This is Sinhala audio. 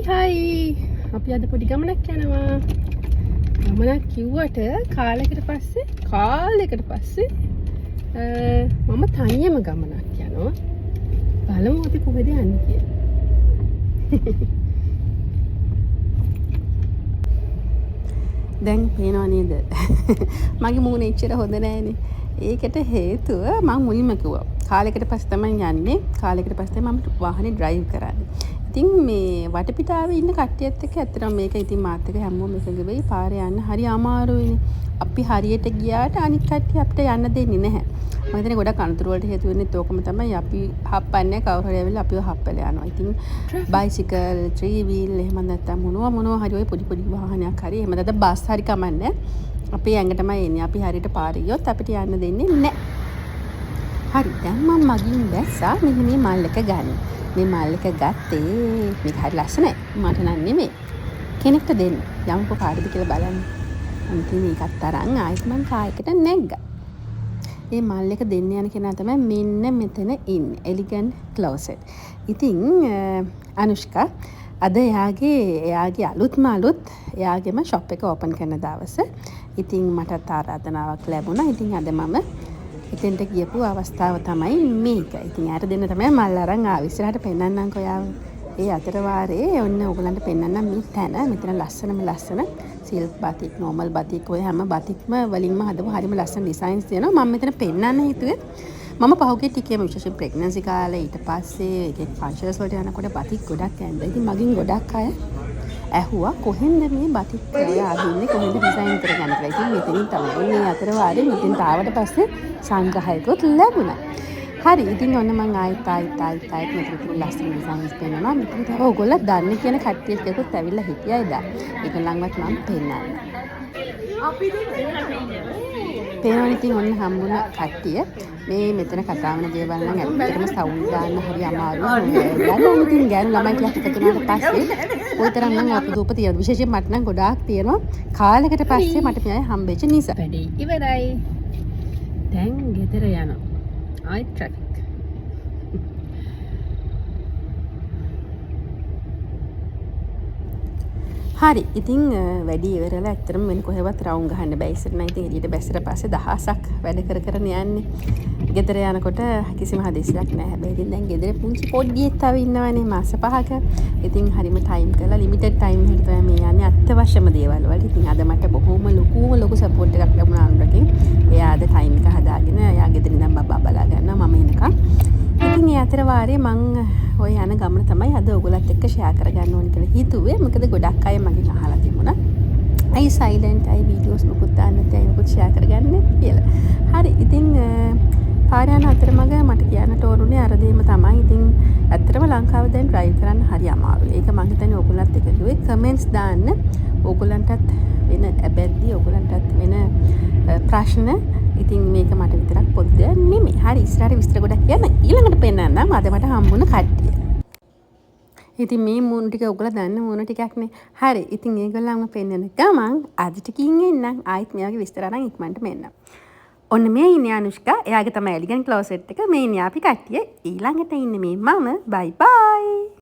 හයි අපි අද පොඩි ගමනක් යනවා. ගමනක් කිව්වට කාලයකට පස්සේ මම තනියම ගමනක් යනවා. බලමු අපි කොහෙද යන්නේ කියලා. දැන් පේනව නේද? මගේ මූණ එච්චර හොඳ නෑනේ. ඒකට හේතුව මම මුලින්ම කිව්වා. කාලයකට පස්සේ තමයි යන්නේ. කාලයකට පස්සේ මම වාහනේ ඩ්‍රයිව් කරන්නේ. ඉතින් මේ වටපිටාවේ ඉන්න කට්ටියත් එක්ක ඇත්තටම මේක ඉතින් මාත් එක්ක හැමෝම එකඟ වෙයි. පාරේ යන්න හරි අමාරුයිනේ. අපි හරියට ගියාට අනිත් කට්ටිය අපිට යන්න දෙන්නේ නැහැ. මම හිතන්නේ ගොඩක් අනතුරු වලට හේතු වෙන්නේ ඕකම තමයි. අපි හප්පන්නේ කවුරු හරි ඇවිල්ලා අපිව හප්පලා යනවා. ඉතින් බයිසිකල්, ත්‍රී වීල් එහෙම නැත්නම් මොනවා හරි ඔය පොඩි වාහනයක් හරි එහෙම නැත්නම් බස් හරි කමන්නේ. අපේ ඇඟටමයි එන්නේ. අපි හරියට පාරේ ගියොත් අපිට යන්න දෙන්නේ නැහැ. හරි දැන් මම මගින් දැස්සා මෙන්න මේ මල් එක ගන්න. මේ මල් එක ගත්තේ මේක හරි ලස්සනයි. මට නම් නෙමෙයි. කෙනෙක්ට දෙන්න. යමුකෝ කාටද කියලා බලන්න. අන්තිම මේකත් තරම් ආයෙත් මම කායකට නැග්ගා. මේ මල් එක දෙන්න යන කෙනා තමයි මෙන්න මෙතන ඉන්නේ. එලිගන්ට් ක්ලෝසෙට්. ඉතින් අනුෂ්කා අද එයාගේ එයාගේම ෂොප් එක ඕපන් කරන දවස. ඉතින් මටත් ආරාධනාවක් ලැබුණා. ඉතින් අද මම එතෙන්ට ගියපු අවස්ථාව තමයි මේක. ඉතින් යාට දෙන්න තමයි මල් අරන් ආවේ. ඉස්සරහට පෙන්නන්නම්කෝ යාව. ඒ අතර වාරේ ඔන්න ඕගලන්ට පෙන්නන්නම් මේ තැන. මෙතන ලස්සන සිල්ක් බතික්, නෝමල් බතික් ඔය හැම බතික්ම වලින්ම හදපු හරිම ලස්සන ඩිසයින්ස් තියෙනවා. මම මෙතන පෙන්නන්න හිතුවේ. මම පහුගිය ටිකේම විශේෂයෙන් ප්‍රෙග්නන්සි කාලේ ඊට පස්සේ එකෙක් ෆන්ක්ෂන්ස් වලට යනකොට බතික් ගොඩක් ඇඳලා. ඉතින් මගෙන් ගොඩක් අය ඇහුවා කොහෙන්ද මේ බතික් ආදින්නේ කොහෙන්ද ඩිසයින් කරගන්න කියලා. ඉතින් මෙතනින් තමයි ඔන්නේ අතර වාරේ මෙතෙන්ට ආවට පස්සේ සංග්‍රහයකොත් ලැබුණා. හරි ඉතින් ඔන්න මම ආයෙත් මෙතන ලස්සන ඩිසයින්ස් පෙන්නනවා. මෙතන තව ඔයගොල්ලෝ දන්නේ කියන කට්ටියක් එකකුත් ඇවිල්ලා හිටියා එදා. ඒගොල්ලන්වත් මම පෙන්නන්න. පේනවා ඉතින් ඔන්න හම්බුණ කට්ටිය මේ මෙතන කතා වෙන දේවල් නම් ඇත්තටම සවුන්ඩ් දාන්න හරි අමාරුයි. ගන්න ඉතින් ගෑනු ළමයි ටිකක් එකතු වුණාට පස්සේ ඔයතරම් නම් අපදූප තියෙනවා. විශේෂයෙන් මට නම් ගොඩාක් තියෙනවා. කාලයකට පස්සේ මට මෙයා හම්බෙච්ච නිසා. වැඩි ඉවරයි. දැන් ගෙදර යනවා. ආයි ට්‍රැෆික්. හරි ඉතින් වැඩි ඉවරලා ඇත්තටම වෙන කොහෙවත් රවුම් ගහන්න බෑ. ඉස්සර නම් ඉතින් එළියට බැස්සට පස්සේ දහසක් වැඩ කරගෙන යන්නේ. ගෙදර යනකොට කිසිම හදිස්සියක් නැහැ. හැබැයි ඉතින් දැන් ගෙදර පුංචි පොඩ්ඩියෙක් තව ඉන්නවනේ මාස 5ක. ඉතින් හරිම ටයිම් කරලා ලිමිටඩ් ටයිම් එකකට තමයි මේ යන්නේ අත්‍යවශ්‍යම දේවල් වලට. ඉතින් අද මට බොහොම ලොකු සපෝට් එකක් ලැබුණා අනුරකින්. එයා අද ටයිම් එක හදාගෙන එයා ගෙදර ඉඳන් බබා බලා ගන්නවා මම එනකම්. ඉතින් මේ අතර වාරේ මං ඔය යන ගමන තමයි අද ඔයගොල්ලත් එක්ක ෂෙයා කරගන්න ඕනේ කියලා හිතුවේ. මොකද ගොඩක් අය මගෙන් අහලා තිබුණා. අයි සයිලන්ට් අයි වීඩියෝස් මොකුත් දාන්න නැත්නම් මොකුත් ෂෙයා කරගන්නේ කියලා. හරි ඉතින් පාර යන අතරමඟ මට කියන්නට ඕනුනේ අර දෙයම තමයි. ඉතින් ඇත්තටම ලංකාව දැන් ඩ්‍රයිව් කරන්න හරි අමාරුයි. ඒක මං හිතන්නේ ඔයගොල්ලන්ත් එක්ක කිව්වේ කමෙන්ට්ස් දාන්න. ඔයගොල්ලන්ටත් වෙන ඇබැද්දි ඔයගොල්ලන්ටත් වෙන ප්‍රශ්න. ඉතින් මේක මට විතරක් පොද්ද නෙමෙයි. හරි ඉස්සරහට විස්තර ගොඩක් කියන්න ඊළඟට පෙන්නන්නම් අද මට හම්බුණ කට්ටිය. ඉතින් මේ මූණු ටික ඔයගොල්ලෝ දන්න මූණු ටිකක්නේ. හරි ඉතින් ඒගොල්ලන්ව පෙන්නන ගමන් අද ටිකින් එන්නම්. ආයිත් මෙයාගේ විස්තර අරන් ඉක්මනට මෙන්නම්. ඔන්න මේ ඉන්නේ අනුෂ්කා. එයාගේ තමයි එලිගන්ට් ක්ලෝසෙට් එක. මේ ඉන්නේ අපි කට්ටිය. ඊළඟට ඉන්නේ මේ මම. බයි බයි.